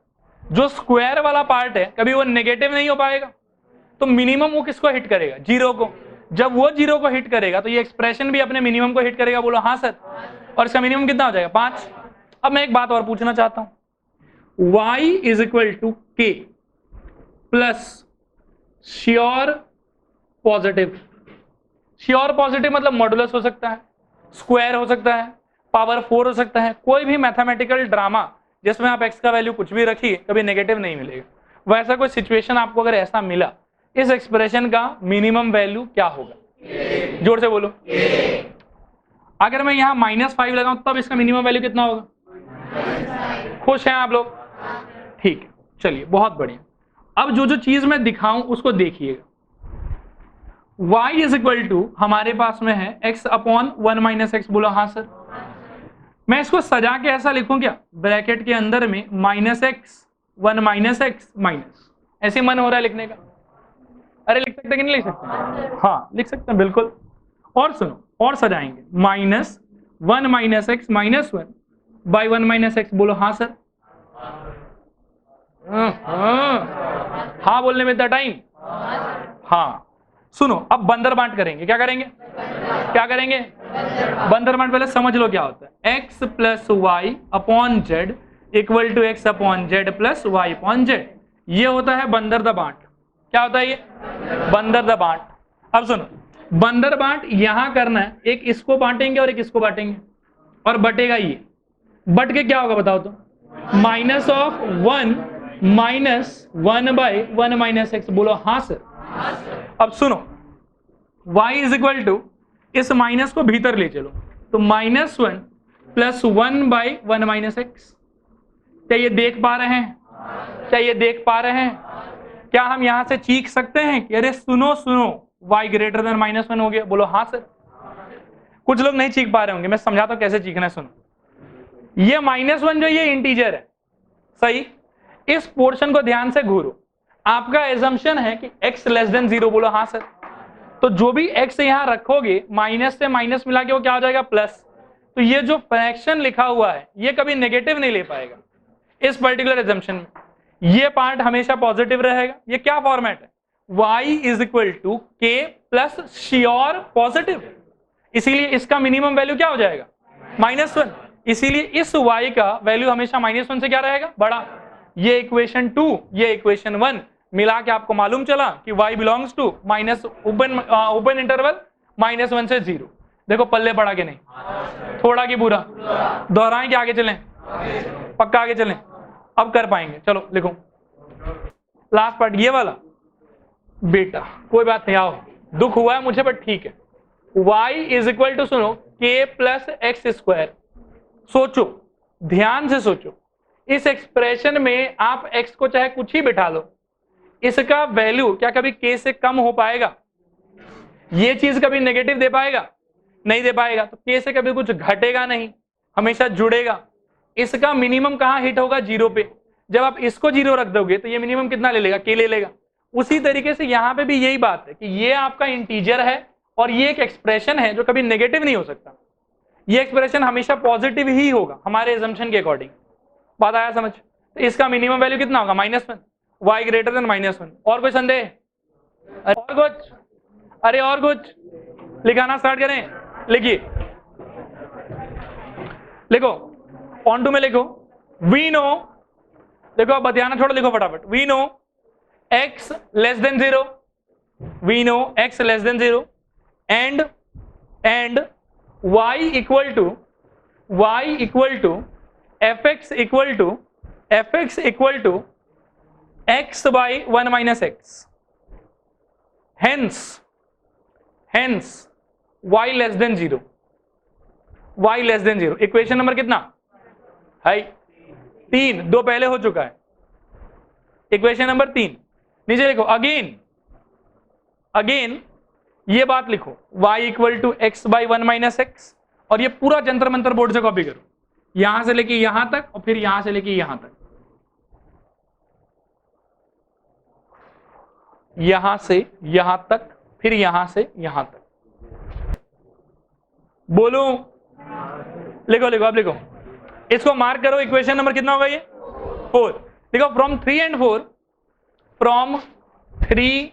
जो स्क्वायर वाला पार्ट है कभी वो नेगेटिव नहीं हो पाएगा। तो मिनिमम वो किसको हिट करेगा? 0 को। जब वो 0 को हिट करेगा तो ये एक्सप्रेशन भी अपने मिनिमम को हिट करेगा। बोलो हाँ सर। और इसका मिनिमम कितना हो जाएगा? 5। अब मैं एक बात और पूछना चाहता हूं, y is equal to k plus sure positive. Sure positive मतलब मॉडुलस हो सकता है, स्क्वायर हो सकता है, पावर 4 हो सकता है, कोई भी मैथमेटिकल ड्रामा जिसमें आप x का वैल्यू कुछ भी रखिए कभी नेगेटिव नहीं मिलेगा। वैसा कोई सिचुएशन आपको अगर ऐसा मिला, इस एक्सप्रेशन का मिनिमम वैल्यू क्या होगा? जोर से बोलो। अगर मैं यहाँ -5 लगाऊं तब इसका मिनिमम वैल्यू कितना होगा? खुश हैं आप लोग? ठीक है, चलिए बहुत बढ़िया। अब जो जो चीज मैं दिखाऊं उसको देखिएगा। y इज इक्वल टू हमारे पास में है x अपॉन 1 माइनस एक्स। बोलो हाँ सर। मैं इसको सजा के ऐसा लिखूं क्या? ब्रैकेट के अंदर में -x 1 माइनस एक्स माइनस, ऐसे मन हो रहा है लिखने का? अरे लिख सकते कि नहीं लिख सकते? हाँ लिख सकते हैं बिल्कुल। और सुनो, और सजाएंगे, -1 minus x minus 1 by 1 minus x. बोलो हाँ सर। हाँ बोलने में इतना टाइम? हाँ सुनो, अब बंदर बांट करेंगे। क्या करेंगे? क्या करेंगे? बंदर बांट। पहले समझ लो क्या होता है। x plus y upon z equal to x upon z plus y upon z, ये होता है बंदर द बांट। क्या होता है ये? बंदर द बांट। अब सुनो, बंदर बांट यहां करना है, एक इसको बांटेंगे और एक इसको बांटेंगे, और बटेगा ये। बट के क्या होगा बताओ तो? -1 माइनस 1 बाई 1 माइनस एक्स। बोलो हाँ सर। अब सुनो, y इज इक्वल टू, इस माइनस को भीतर ले चलो, तो -1 प्लस 1 बाई 1 माइनस एक्स। क्या ये देख पा रहे हैं? क्या ये देख पा रहे हैं? क्या हम यहां से चीख सकते हैं कि अरे सुनो सुनो y ग्रेटर देन -1 हो गया? बोलो हाँ सर। कुछ लोग नहीं चीख पा रहे होंगे, मैं समझाता हूं कैसे चीखना है। सुनो, ये -1 जो ये इंटीजर है, सही? इस पोर्शन को ध्यान से घूरो। आपका एजम्पशन है कि x लेस देन 0। बोलो हाँ सर। तो जो भी x यहां रखोगे, माइनस से माइनस मिला के वो क्या हो जाएगा? प्लस। तो ये जो फ्रैक्शन लिखा हुआ है ये कभी नेगेटिव नहीं ले पाएगा इस पर्टिकुलर एजम्पशन में। ये पार्ट हमेशा पॉजिटिव रहेगा। ये क्या फॉर्मेट है, y इज इक्वल टू के प्लस श्योर पॉजिटिव, इसीलिए इसका मिनिमम वैल्यू क्या हो जाएगा, -1। इसीलिए इस y का वैल्यू हमेशा -1 से क्या रहेगा, बड़ा। ये इक्वेशन 2, ये इक्वेशन 1 मिला के आपको मालूम चला कि y belongs to minus open interval -1 से 0। देखो पल्ले पड़ा कि नहीं, थोड़ा की पूरा, दोहराएं कि आगे चलें, पक्का आगे चलें, अब कर पाएंगे। चलो लिखो लास्ट पार्ट ये वाला। बेटा कोई बात नहीं, आओ, दुख हुआ है मुझे बट ठीक है। y इज इक्वल टू, सुनो, k प्लस एक्स स्क्वायर। सोचो, ध्यान से सोचो, इस एक्सप्रेशन में आप x को चाहे कुछ ही बिठा लो, इसका वैल्यू क्या कभी k से कम हो पाएगा? ये चीज कभी नेगेटिव दे पाएगा? नहीं दे पाएगा। तो k से कभी कुछ घटेगा नहीं, हमेशा जुड़ेगा। इसका मिनिमम कहां हिट होगा, 0 पे। जब आप इसको 0 रख दोगे तो ये मिनिमम कितना ले लेगा, k ले लेगा। उसी तरीके से यहां पे भी यही बात है कि ये आपका इंटीजर है और ये एक एक्सप्रेशन है जो कभी नेगेटिव नहीं हो सकता। ये एक्सप्रेशन हमेशा पॉजिटिव ही होगा हमारे assumption के अकॉर्डिंग। बात आया समझ? तो इसका मिनिमम वैल्यू कितना होगा, -1, y ग्रेटर देन -1। और कोई संदेह? और कुछ? अरे और कुछ? लिखाना स्टार्ट करें, लिखिए, लिखो, ऑन टू में लिखो। वी नो, देखो अब बतियाना छोड़ो, लिखो फटाफट। We know x less than 0, we know x less than 0 and y equal to fx equal to x by 1 minus x। hence y less than 0, y less than 0। Equation number कितना है, 3, 2 पहले हो चुका है। इक्वेशन नंबर 3 नीचे लिखो। अगेन ये बात लिखो, y equal to x by 1 minus x. और ये पूरा जंतर मंतर बोर्ड से कॉपी करो, यहां से लेके यहां तक और फिर यहां से लेके यहां तक, यहां से यहां तक, फिर यहां से यहां तक। बोलो, लिखो लिखो, अब लिखो, इसको मार्क करो। इक्वेशन नंबर कितना होगा ये, 4। लिखो फ्रॉम 3 and 4, फ्रॉम 3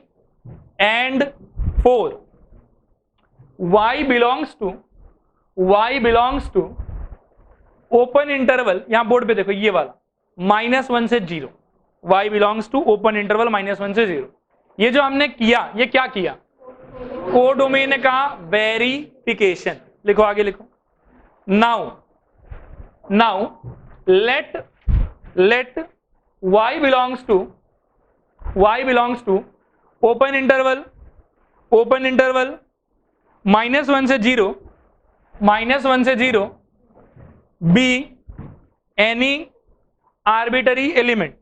and 4 y belongs to open interval. यहां बोर्ड पे देखो ये वाला, -1 से 0, y belongs to open interval -1 से 0। ये जो हमने किया, ये क्या किया, कोडोमेन का वेरिफिकेशन। लिखो आगे लिखो। Now let y belongs to open interval -1 से 0 be any arbitrary element.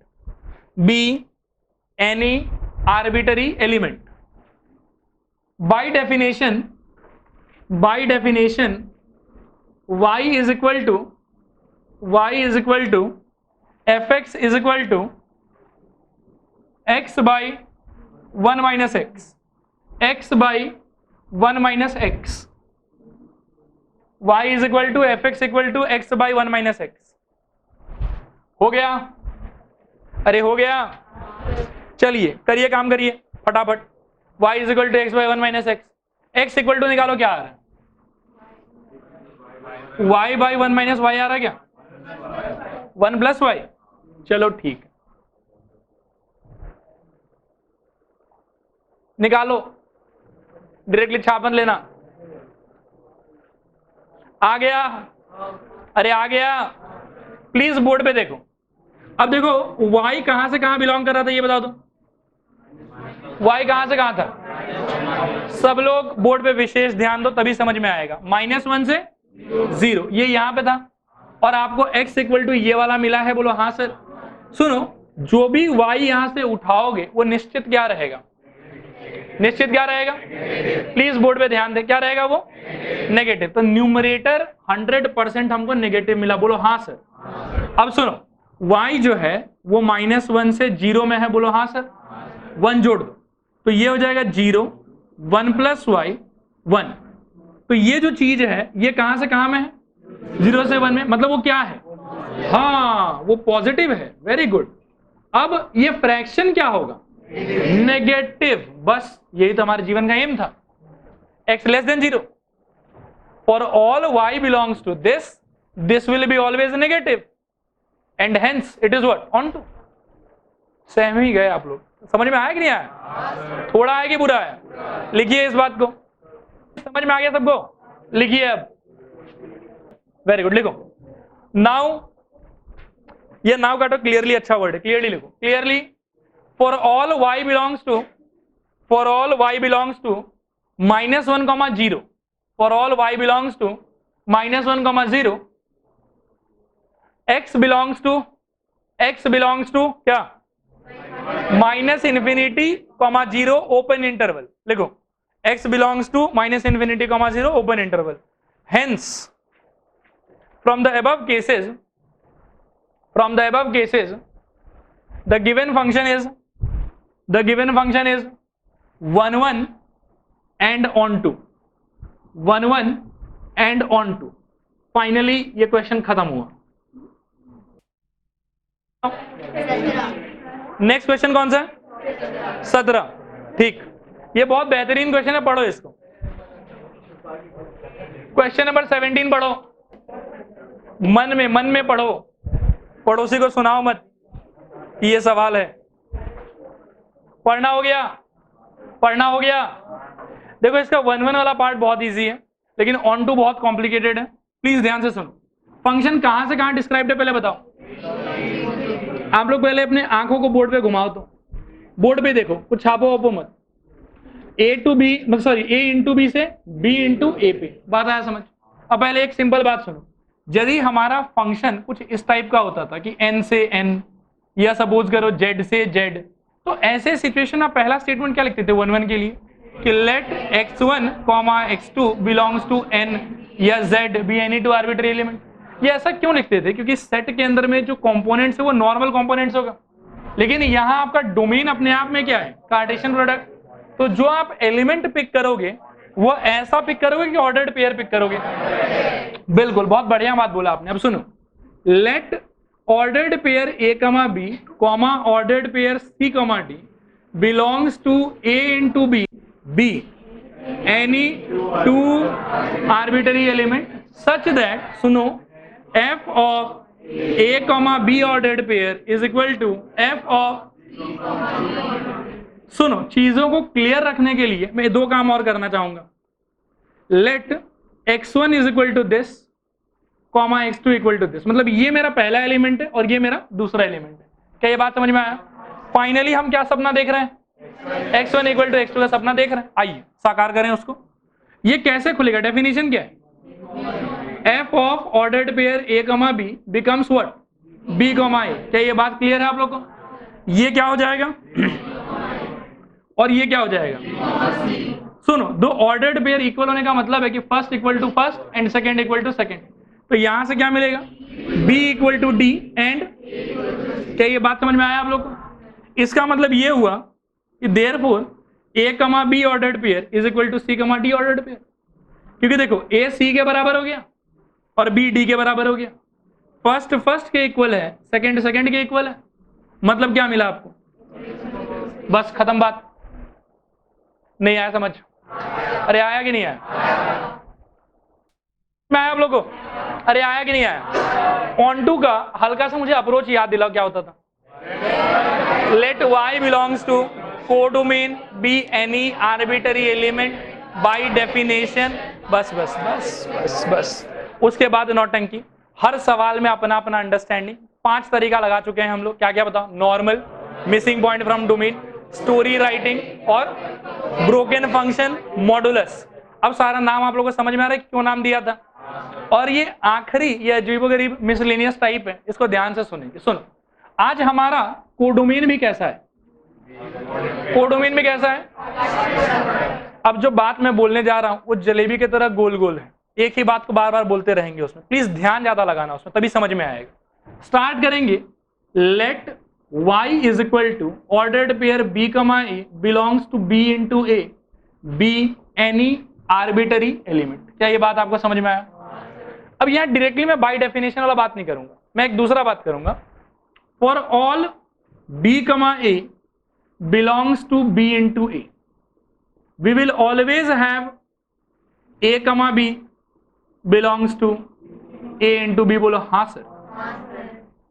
By definition y is equal to fx is equal to x by 1 minus x, y is equal to fx equal to x by 1 minus x। हो गया? अरे हो गया, चलिए करिए, काम करिए फटाफट। y is equal to x by 1 minus x, x equal to निकालो, क्या आ रहा है, y बाई 1 माइनस y आ रहा है क्या, 1 प्लस y। चलो ठीक, निकालो, डायरेक्टली छापन लेना। आ गया? अरे आ गया, प्लीज बोर्ड पे देखो। अब देखो y कहां से कहां बिलोंग कर रहा था, ये बता दो। y कहां से कहां था, सब लोग बोर्ड पे विशेष ध्यान दो, तभी समझ में आएगा। -1 से 0, ये यहां पे था, और आपको x इक्वल टू ये वाला मिला है। बोलो हाँ सर। सुनो, जो भी y यहां से उठाओगे वो निश्चित क्या रहेगा, प्लीज बोर्ड पे ध्यान दे, क्या रहेगा वो, नेगेटिव। तो न्यूमरेटर 100% हमको नेगेटिव मिला। बोलो हाँ सर। अब सुनो, y जो है वो -1 से 0 में है। बोलो हाँ सर। 1 जोड़ दो तो ये हो जाएगा 0, 1 प्लस y 1। तो ये जो चीज है ये कहां से कहां में है, 0 से 1 में, मतलब वो क्या है, हाँ वो पॉजिटिव है। वेरी गुड, अब ये फ्रैक्शन क्या होगा? नेगेटिव। बस यही तो हमारे जीवन का एम था। x less than 0 for all y belongs to this will be always negative and hence it is what? Onto. सहम ही गए आप लोग? समझ में आया कि नहीं आया? थोड़ा आया कि बुरा है? लिखिए इस बात को। समझ में आ गया सबको? लिखिए अब। वेरी गुड, लिखो नाउ। ये नाउ काटो, क्लियरली अच्छा वर्ड है, क्लियरली लिखो। Clearly for all y belongs to -1, 0 for all y belongs to -1, 0 x belongs to क्या? -∞, 0 ओपन इंटरवल। लिखो x belongs to -∞, 0 open interval. Hence from the above cases the given function is 1 1 and onto 1 1 and onto। Finally ये क्वेश्चन खत्म हुआ। नेक्स्ट क्वेश्चन कौन सा है? 17। ठीक, ये बहुत बेहतरीन क्वेश्चन है, पढ़ो इसको। क्वेश्चन नंबर 17 पढ़ो, मन में पढ़ो, पड़ोसी को सुनाओ मत कि ये सवाल है। पढ़ना हो गया? देखो इसका 1 1 वाला पार्ट बहुत इजी है, लेकिन ऑन टू बहुत कॉम्प्लिकेटेड है। प्लीज ध्यान से सुनो। फंक्शन कहां से कहां डिस्क्राइब्ड है पहले बताओ। आप लोग पहले अपने आंखों को बोर्ड पे घुमाओ, तो बोर्ड पे देखो, कुछ छापो वापो मत। ए इंटू बी से बी इंटू ए पे। बात आया समझ? अब पहले एक सिंपल बात सुनो। यदि हमारा फंक्शन कुछ इस टाइप का होता था कि n से n या सपोज करो z से z, तो ऐसे सिचुएशन आप पहला स्टेटमेंट क्या लिखते थे 1 1 के लिए कि let x1, x2 belongs to n या z be any two arbitrary element. ये ऐसा क्यों लिखते थे? क्योंकि सेट के अंदर में जो कंपोनेंट्स है वो नॉर्मल कंपोनेंट्स होगा, लेकिन यहाँ आपका डोमेन अपने आप में क्या है? Cartesian product. तो जो आप एलिमेंट पिक करोगे वो ऐसा पिक करोगे कि ऑर्डर्ड पेयर पिक करोगे। बिल्कुल, बहुत बढ़िया बात बोला आपने। अब सुनो, let ordered pair a, b, ordered pair c, d belongs to a into b any two arbitrary element such that, सुनो, f of a, b ordered pair is equal to f of. सुनो, चीजों को क्लियर रखने के लिए मैं दो काम और करना चाहूंगा। Let x1 is equal to this, x2 equal to this. मतलब ये मेरा पहला एलिमेंट है और ये मेरा दूसरा एलिमेंट है। क्या ये बात समझ में आया? फाइनली हम क्या सपना देख रहे हैं? x1 इक्वल टू x2 का सपना देख रहे हैं। आइए साकार करें उसको। ये कैसे खुलेगा? डेफिनेशन क्या है? f of ordered pair a, b becomes what? b, a। क्या ये बात क्लियर है आप लोग को? ये क्या हो जाएगा और ये क्या हो जाएगा? सुनो, दो ऑर्डर्ड पेयर इक्वल होने का मतलब है कि first equal to first and second equal to second. तो यहां से क्या मिलेगा? b equal to d and. क्या ये बात समझ में आया आप लोग को? इसका मतलब ये हुआ कि therefore a, b ordered pair is equal to c, d ordered pair. क्योंकि देखो a c के बराबर हो गया और b d के बराबर हो गया। फर्स्ट के इक्वल है, सेकंड के इक्वल है। मतलब क्या मिला आपको? बस खत्म बात। नहीं आया समझ? अरे आया कि नहीं आया? मैं आया आप लोगों को? अरे आया कि नहीं आया? ऑन टू का हल्का सा मुझे अप्रोच याद दिलाओ, क्या होता था? Let y belongs to codomain be any arbitrary element by definition. बस बस बस बस बस। उसके बाद नौटंकी। हर सवाल में अपना अपना अंडरस्टैंडिंग। 5 तरीका लगा चुके हैं हम लोग। क्या क्या बताओ? Normal, missing point from domain, story writing और ब्रोकन फंक्शन, मॉडुलस। अब सारा नाम आप लोगों को समझ में आ रहा है क्यों नाम दिया था। और ये आखिरी, ये अजीबोगरीब मिसलेनियस टाइप है, इसको ध्यान से सुनेंगे। सुनो, आज हमारा कोडोमेन भी कैसा है? कोडोमेन में कैसा है? अब जो बात मैं बोलने जा रहा हूं वो जलेबी की तरह गोल गोल है, एक ही बात को बार बार बोलते रहेंगे उसमें। प्लीज ध्यान ज्यादा लगाना उसमें, तभी समझ में आएगा। स्टार्ट करेंगे। Let y is equal to ordered pair b, a belongs to b into a b any arbitrary element. क्या ये बात आपको समझ में आया? अब यहां डायरेक्टली मैं बाय डेफिनेशन वाला बात नहीं करूंगा, मैं एक दूसरा बात करूंगा। For all b comma a belongs to b into a, we will always have a comma b belongs to a into b। बोलो हाँ सर।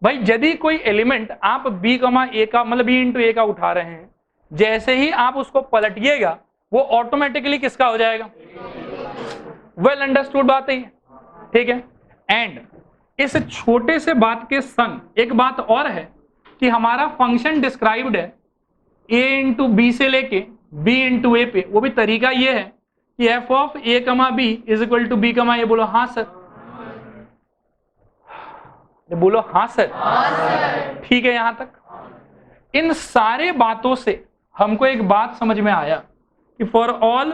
भाई यदि कोई एलिमेंट आप b कमा a का मतलब b इंटू a का उठा रहे हैं, जैसे ही आप उसको पलटिएगा वो ऑटोमेटिकली किसका हो जाएगा? वेल अंडरस्टूड बात है, ठीक है। एंड इस छोटे से बात के संग एक बात और है कि हमारा फंक्शन डिस्क्राइब्ड है a इंटू बी से लेके b इंटू ए पे। वो भी तरीका ये है कि f of a comma b is equal to b comma a। बोलो हाँ सर, बोलो हाँ सर, ठीक है। यहां तक इन सारे बातों से हमको एक बात समझ में आया कि for all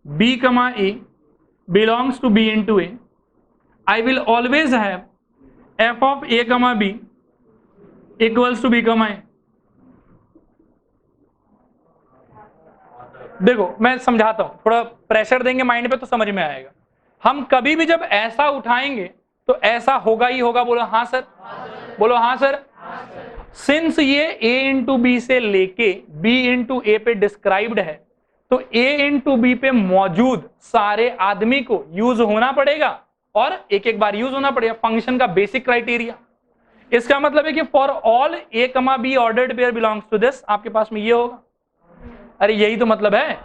b comma a belongs to b into a, I will always have f of a comma b equals to b comma a। देखो मैं समझाता हूं, थोड़ा प्रेशर देंगे माइंड पे तो समझ में आएगा। हम कभी भी जब ऐसा उठाएंगे तो ऐसा होगा ही होगा। बोलो हाँ सर, बोलो हाँ सर। सिंस ये a इंटू बी से लेके b इंटू ए पे डिस्क्राइब्ड है, तो a इंटू बी पे मौजूद सारे आदमी को यूज होना पड़ेगा और एक एक बार यूज होना पड़ेगा, फंक्शन का बेसिक क्राइटेरिया। इसका मतलब है कि for all a comma b ordered pair belongs to this, आपके पास में ये होगा। अरे यही तो मतलब है।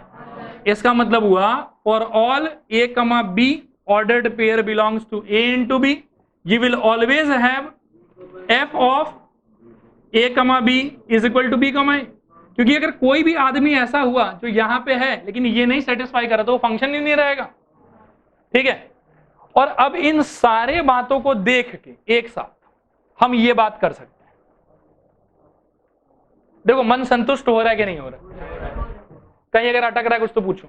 इसका मतलब हुआ for all a comma b ordered pair belongs to a into b, you will always have f of a comma b is equal to b comma a। क्योंकि अगर कोई भी आदमी ऐसा हुआ जो यहां पे है लेकिन ये नहीं सेटिस्फाई कर रहा तो वो फंक्शन ही नहीं रहेगा, ठीक है। और अब इन सारे बातों को देख के एक साथ हम ये बात कर सकते हैं। देखो मन संतुष्ट हो रहा है कि नहीं हो रहा? कहीं अगर अटक रहा है कुछ तो पूछो।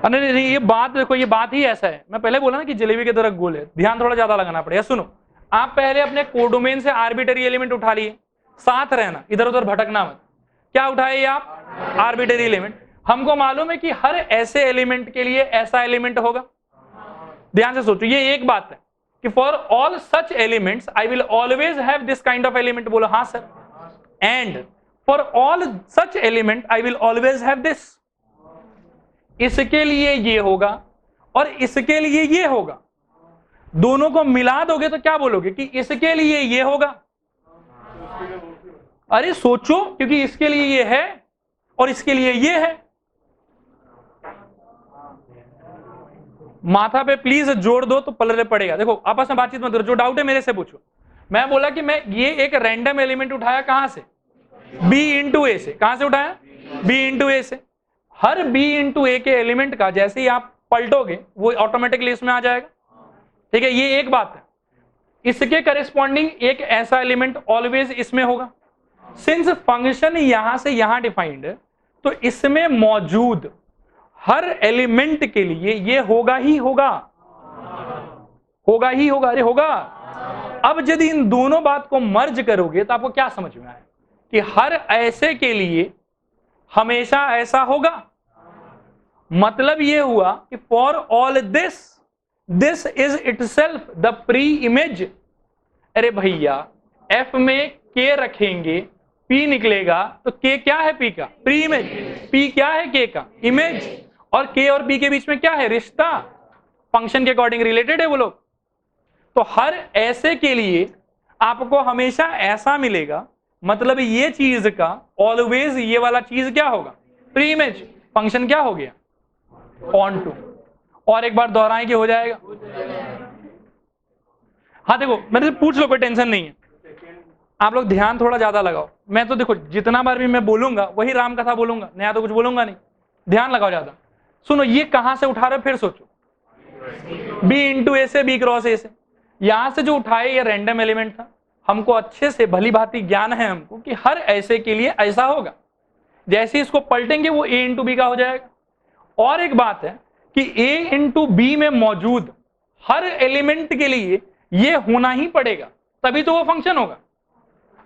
नहीं नहीं, ये बात देखो, ये बात ही ऐसा है। मैं पहले बोला ना कि जलेबी के तरह गोल है, ध्यान थोड़ा ज्यादा लगाना पड़ेगा। सुनो, आप पहले अपने कोडोमेन से आर्बिटरी एलिमेंट उठा लिए, साथ रहना, इधर उधर भटकना मत। क्या उठाए आप? Arbitrary element. हमको मालूम है कि हर ऐसे एलिमेंट के लिए ऐसा एलिमेंट होगा। ध्यान से सोचो, ये एक बात है कि for all such elements I will always have this kind of element. बोलो हाँ sir. And for all such element I will always have this. इसके लिए ये होगा और इसके लिए ये होगा, दोनों को मिला दोगे तो क्या बोलोगे कि इसके लिए ये होगा। अरे सोचो, क्योंकि इसके लिए ये है और इसके लिए ये है। माथा पे प्लीज जोड़ दो तो पलरे पड़ेगा। देखो आपस में बातचीत मत करो, जो डाउट है मेरे से पूछो। मैं बोला कि मैं ये एक रैंडम एलिमेंट उठाया, कहां से? b इंटू ए से। कहां से उठाया? b इंटू ए से। हर b इंटू ए के एलिमेंट का जैसे ही आप पलटोगे वो ऑटोमेटिकली इसमें आ जाएगा, ठीक है। ये एक बात है। इसके करेस्पॉन्डिंग एक ऐसा एलिमेंट ऑलवेज इसमें होगा। सिंस फंक्शन यहां से यहां डिफाइंड है तो इसमें मौजूद हर एलिमेंट के लिए ये होगा ही होगा, होगा ही होगा। अरे होगा। अब यदि इन दोनों बात को मर्ज करोगे तो आपको क्या समझ में आए कि हर ऐसे के लिए हमेशा ऐसा होगा। मतलब ये हुआ कि for all this, this is itself the pre image. अरे भैया f में k रखेंगे, p निकलेगा तो k क्या है? p का प्री इमेज। p क्या है? k का इमेज। और k और p के बीच में क्या है? रिश्ता। फंक्शन के अकॉर्डिंग रिलेटेड है वो लोग। तो हर ऐसे के लिए आपको हमेशा ऐसा मिलेगा, मतलब ये चीज का ऑलवेज ये वाला चीज क्या होगा? Pre image. फंक्शन क्या हो गया? Onto. और एक बार दोहराएं कि हो जाएगा। हाँ देखो मेरे से पूछ लो, कोई टेंशन नहीं है। आप लोग ध्यान थोड़ा ज्यादा लगाओ। मैं तो देखो जितना बार भी मैं बोलूंगा वही राम कथा बोलूंगा, नया तो कुछ बोलूंगा नहीं। ध्यान लगाओ ज्यादा। सुनो, ये कहां से उठा रहे हो फिर सोचो। b इंटू ए से, b क्रॉस ए से। यहां से जो उठाए ये रैंडम एलिमेंट था। हमको अच्छे से भली भांति ज्ञान है हमको कि हर ऐसे के लिए ऐसा होगा। जैसे इसको पलटेंगे वो a इंटू बी का हो जाएगा। और एक बात है कि a इंटू बी में मौजूद हर एलिमेंट के लिए ये होना ही पड़ेगा, तभी तो वो फंक्शन होगा।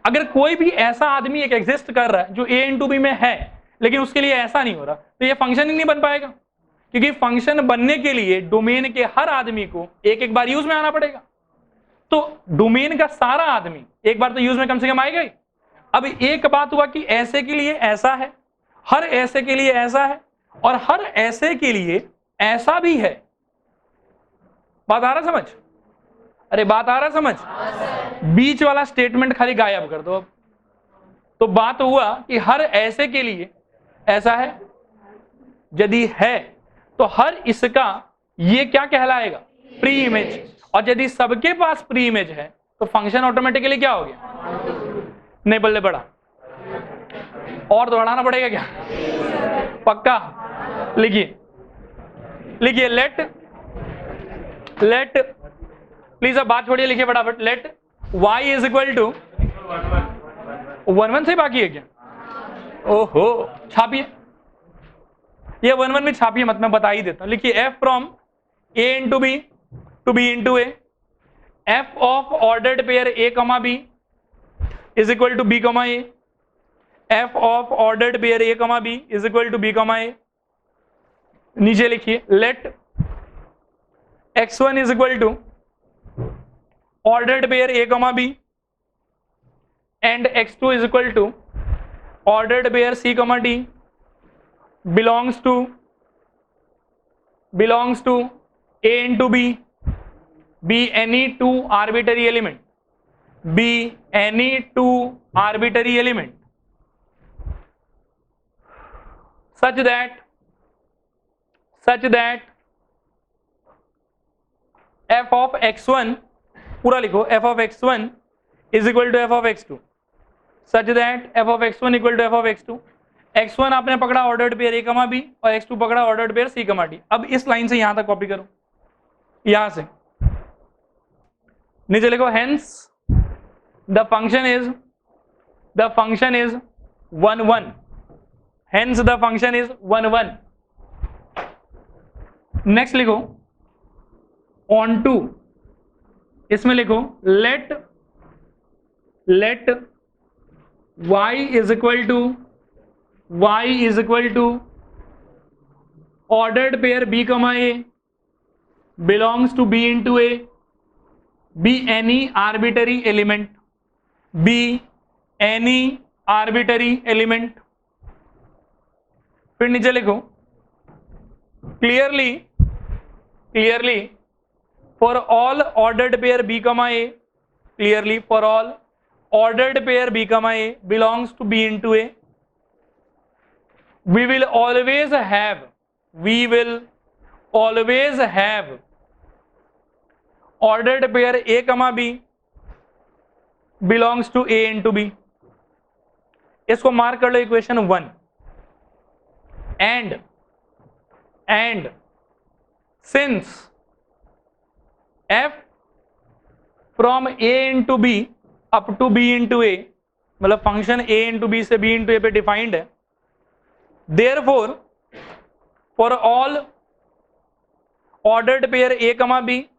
अगर कोई भी ऐसा आदमी एक एग्जिस्ट कर रहा है जो a इंटू बी में है लेकिन उसके लिए ऐसा नहीं हो रहा तो ये फंक्शन ही नहीं बन पाएगा। क्योंकि फंक्शन बनने के लिए डोमेन के हर आदमी को एक एक बार यूज में आना पड़ेगा। तो डोमेन का सारा आदमी एक बार तो यूज में कम से कम आएगा ही। अब एक बात हुआ कि ऐसे के लिए ऐसा है, हर ऐसे के लिए ऐसा है, और हर ऐसे के लिए ऐसा भी है। बात आ रहा समझ? अरे बात आ रहा समझ? बीच वाला स्टेटमेंट खाली गायब कर दो अब। तो बात हुआ कि हर ऐसे के लिए ऐसा है, यदि है तो हर इसका ये क्या कहलाएगा? Pre image. और यदि सबके पास प्री इमेज है तो फंक्शन ऑटोमेटिकली क्या हो गया? नहीं बल्ले बड़ा और दोहराना पड़ेगा क्या? पक्का? लिखिए लिखिए, लेट प्लीज, अब बात छोड़िए, लिखिए फटाफट। Let y is equal to 1 1 से बाकी है क्या? ओहो, छापिए, ये 1 1 में छापिए मत, मैं बता ही देता हूं। लिखिए f from a into b to b into a, f of ordered pair a comma b is equal to b comma a, f of ordered pair a comma b is equal to b comma a। नीचे लिखिए let x1 is equal to ordered pair a comma b and x2 is equal to ordered pair c comma d belongs to a into b, be any two arbitrary element, be any two arbitrary element such that f of x1, पूरा लिखो, f of x1 is equal to f of x2 such that f of x1 equal to f of x2। x1 आपने पकड़ा ordered pair a comma b और x2 पकड़ा ordered pair c comma d। अब इस लाइन से यहां तक कॉपी करो, यहां से नीचे लिखो, hence the function is 1 1, hence the function is 1 1। Next लिखो ऑन टू, इसमें लिखो let y is equal to ordered pair b comma a belongs to b into a, be any arbitrary element, be any arbitrary element। फिर नीचे लिखो clearly for all ordered pair b comma a, clearly for all ordered pair b comma a belongs to b into a, we will always have ordered pair a comma b belongs to a into b। इसको मार्क कर लो equation 1। and since f from a into b up to b into a, मतलब फंक्शन a into b से b into a पे डिफाइंड है, therefore for all ordered pair a comma b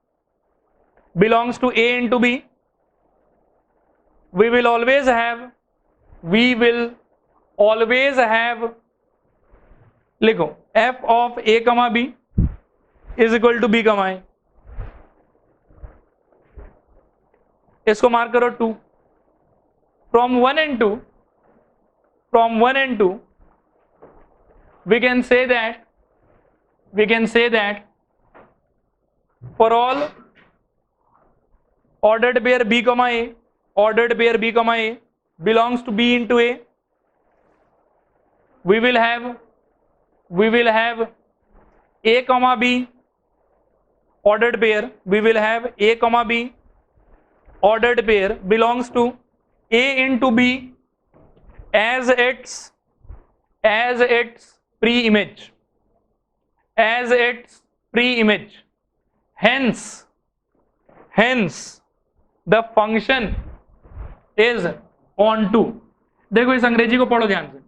belongs to a into b, we will always have लिखो f of a comma b is equal to b comma a। इसको मार्क करो 2। from 1 and 2 we can say that for all ordered pair b comma a belongs to b into a, we will have a comma b ordered pair, we will have a comma b ordered pair belongs to a into b as its pre-image, hence the function is on to। देखो इस अंग्रेजी को पढ़ो ध्यान से,